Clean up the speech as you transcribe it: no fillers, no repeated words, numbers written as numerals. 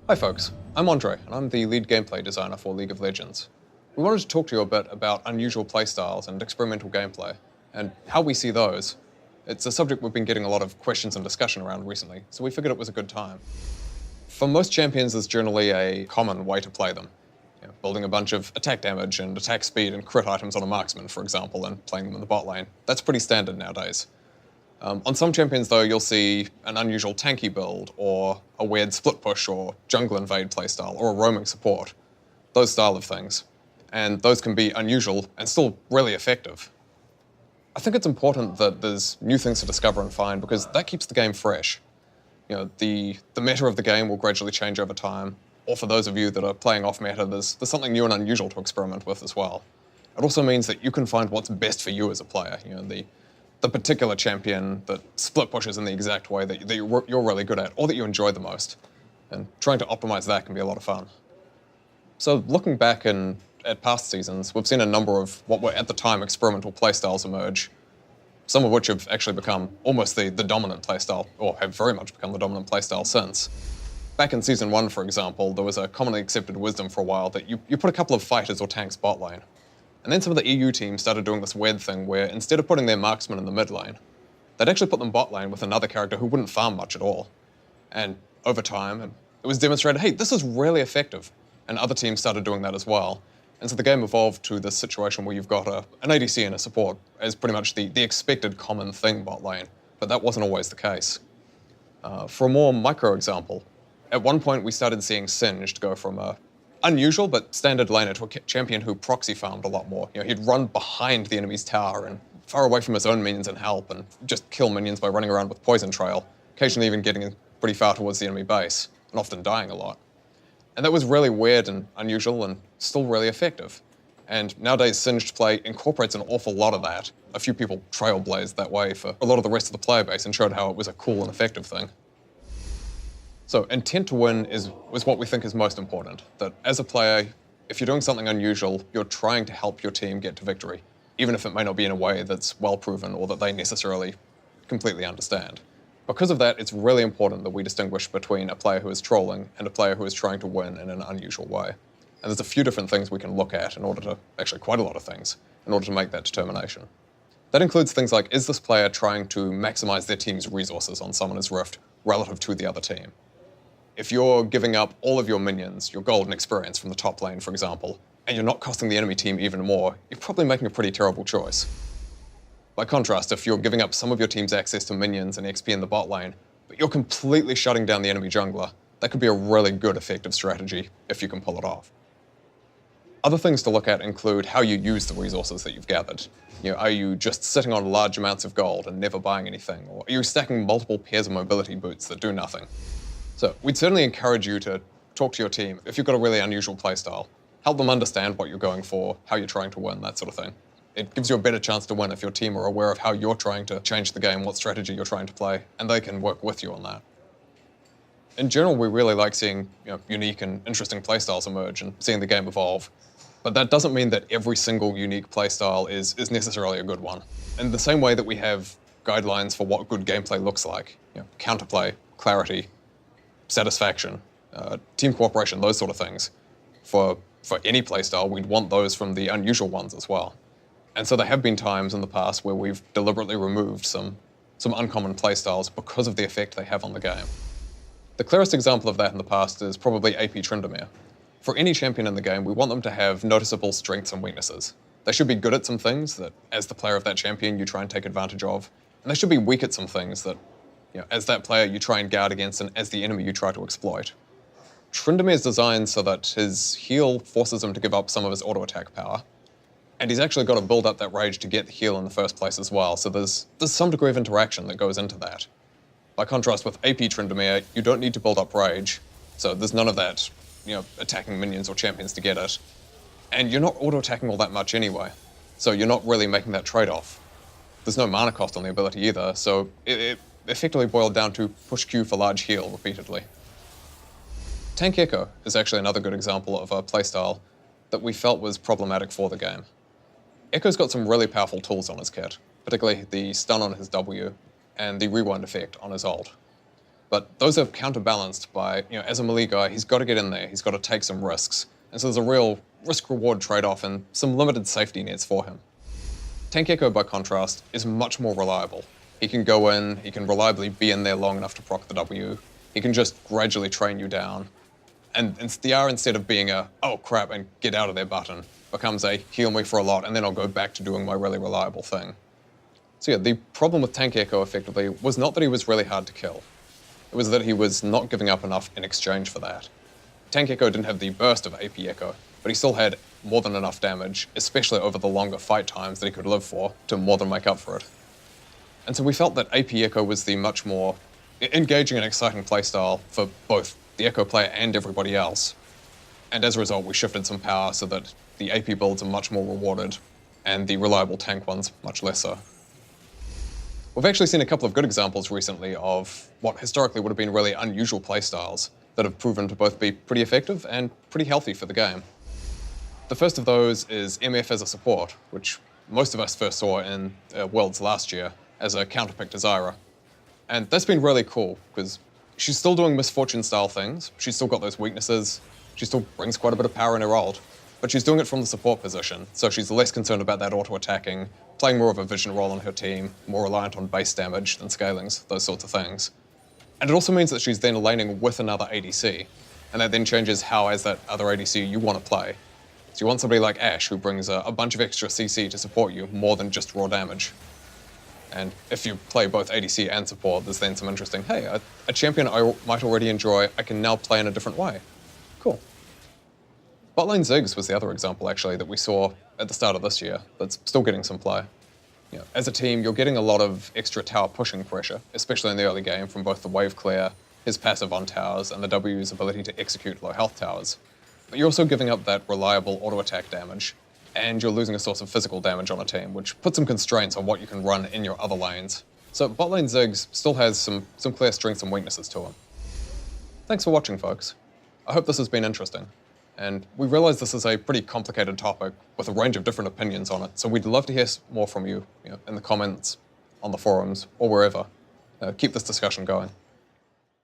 Hi folks, I'm Andre, and I'm the lead gameplay designer for League of Legends. We wanted to talk to you a bit about unusual playstyles and experimental gameplay, and how we see those. It's a subject we've been getting a lot of questions and discussion around recently, so we figured it was a good time. For most champions, there's generally a common way to play them. Building a bunch of attack damage and attack speed and crit items on a marksman, for example, and playing them in the bot lane. That's pretty standard nowadays. On some champions, though, you'll see an unusual tanky build, or a weird split push or jungle invade playstyle, or a roaming support. Those style of things. And those can be unusual and still really effective. I think it's important that there's new things to discover and find, because that keeps the game fresh. The meta of the game will gradually change over time, or for those of you that are playing off meta, there's something new and unusual to experiment with as well. It also means that you can find what's best for you as a player. The particular champion that split pushes in the exact way that you're really good at, or that you enjoy the most. And trying to optimize that can be a lot of fun. So looking back at past seasons, we've seen a number of what were at the time experimental playstyles emerge, some of which have actually become almost the dominant playstyle, or have very much become the dominant playstyle since. Back in Season 1, for example, there was a commonly accepted wisdom for a while that you put a couple of fighters or tanks bot lane. And then some of the EU teams started doing this weird thing where instead of putting their marksmen in the mid lane, they'd actually put them bot lane with another character who wouldn't farm much at all. And over time, it was demonstrated, hey, this is really effective. And other teams started doing that as well. And so the game evolved to this situation where you've got an ADC and a support as pretty much the expected common thing bot lane. But that wasn't always the case. For a more micro example, at one point we started seeing Singed go from a unusual but standard laner to a champion who proxy farmed a lot more. He'd run behind the enemy's tower and far away from his own minions and help, and just kill minions by running around with poison trail, occasionally even getting pretty far towards the enemy base, and often dying a lot. And that was really weird and unusual and still really effective. And nowadays, Singed play incorporates an awful lot of that. A few people trailblazed that way for a lot of the rest of the player base and showed how it was a cool and effective thing. So intent to win was what we think is most important. That as a player, if you're doing something unusual, you're trying to help your team get to victory, even if it may not be in a way that's well proven or that they necessarily completely understand. Because of that, it's really important that we distinguish between a player who is trolling and a player who is trying to win in an unusual way. And there's a few different things we can look at in order to, actually quite a lot of things, in order to make that determination. That includes things like, is this player trying to maximize their team's resources on Summoner's Rift relative to the other team? If you're giving up all of your minions, your golden experience from the top lane, for example, and you're not costing the enemy team even more, you're probably making a pretty terrible choice. By contrast, if you're giving up some of your team's access to minions and XP in the bot lane, but you're completely shutting down the enemy jungler, that could be a really good, effective strategy if you can pull it off. Other things to look at include how you use the resources that you've gathered. Are you just sitting on large amounts of gold and never buying anything? Or are you stacking multiple pairs of mobility boots that do nothing? So we'd certainly encourage you to talk to your team if you've got a really unusual playstyle. Help them understand what you're going for, how you're trying to win, that sort of thing. It gives you a better chance to win if your team are aware of how you're trying to change the game, what strategy you're trying to play, and they can work with you on that. In general, we really like seeing unique and interesting playstyles emerge and seeing the game evolve. But that doesn't mean that every single unique playstyle is necessarily a good one. In the same way that we have guidelines for what good gameplay looks like, counterplay, clarity, satisfaction, team cooperation, those sort of things. For any playstyle, we'd want those from the unusual ones as well. And so there have been times in the past where we've deliberately removed some uncommon playstyles because of the effect they have on the game. The clearest example of that in the past is probably AP Tryndamere. For any champion in the game, we want them to have noticeable strengths and weaknesses. They should be good at some things that, as the player of that champion, you try and take advantage of, and they should be weak at some things that as that player, you try and guard against, and as the enemy, you try to exploit. Tryndamere is designed so that his heal forces him to give up some of his auto-attack power, and he's actually got to build up that rage to get the heal in the first place as well, so there's some degree of interaction that goes into that. By contrast with AP Tryndamere, you don't need to build up rage, so there's none of that, attacking minions or champions to get it, and you're not auto-attacking all that much anyway, so you're not really making that trade-off. There's no mana cost on the ability either, so it effectively boiled down to push Q for large heal repeatedly. Tank Echo is actually another good example of a playstyle that we felt was problematic for the game. Echo's got some really powerful tools on his kit, particularly the stun on his W and the rewind effect on his ult. But those are counterbalanced by, as a melee guy, he's got to get in there, he's got to take some risks. And so there's a real risk-reward trade-off and some limited safety nets for him. Tank Echo, by contrast, is much more reliable. He can go in, he can reliably be in there long enough to proc the W, he can just gradually train you down. And the R, instead of being a, oh crap, and get out of there button, becomes a heal me for a lot, and then I'll go back to doing my really reliable thing. So yeah, the problem with Tank Echo, effectively, was not that he was really hard to kill. It was that he was not giving up enough in exchange for that. Tank Echo didn't have the burst of AP Echo, but he still had more than enough damage, especially over the longer fight times that he could live for, to more than make up for it. And so we felt that AP Echo was the much more engaging and exciting playstyle for both the Echo player and everybody else. And as a result, we shifted some power so that the AP builds are much more rewarded, and the reliable tank ones much lesser. We've actually seen a couple of good examples recently of what historically would have been really unusual playstyles that have proven to both be pretty effective and pretty healthy for the game. The first of those is MF as a support, which most of us first saw in Worlds last year as a counterpick to Zyra. And that's been really cool, because she's still doing Misfortune-style things, she's still got those weaknesses, she still brings quite a bit of power in her ult, but she's doing it from the support position, so she's less concerned about that auto-attacking, playing more of a vision role on her team, more reliant on base damage than scalings, those sorts of things. And it also means that she's then laning with another ADC, and that then changes how, as that other ADC, you want to play. So you want somebody like Ashe, who brings a bunch of extra CC to support you, more than just raw damage. And if you play both ADC and support, there's then some interesting, hey, a champion I might already enjoy, I can now play in a different way. Cool. Botlane Ziggs was the other example, actually, that we saw at the start of this year that's still getting some play. As a team, you're getting a lot of extra tower pushing pressure, especially in the early game, from both the wave clear, his passive on towers, and the W's ability to execute low health towers. But you're also giving up that reliable auto-attack damage, and you're losing a source of physical damage on a team, which puts some constraints on what you can run in your other lanes. So Botlane Ziggs still has some clear strengths and weaknesses to him. Thanks for watching, folks. I hope this has been interesting. And we realize this is a pretty complicated topic with a range of different opinions on it, so we'd love to hear more from you, in the comments, on the forums, or wherever. Keep this discussion going.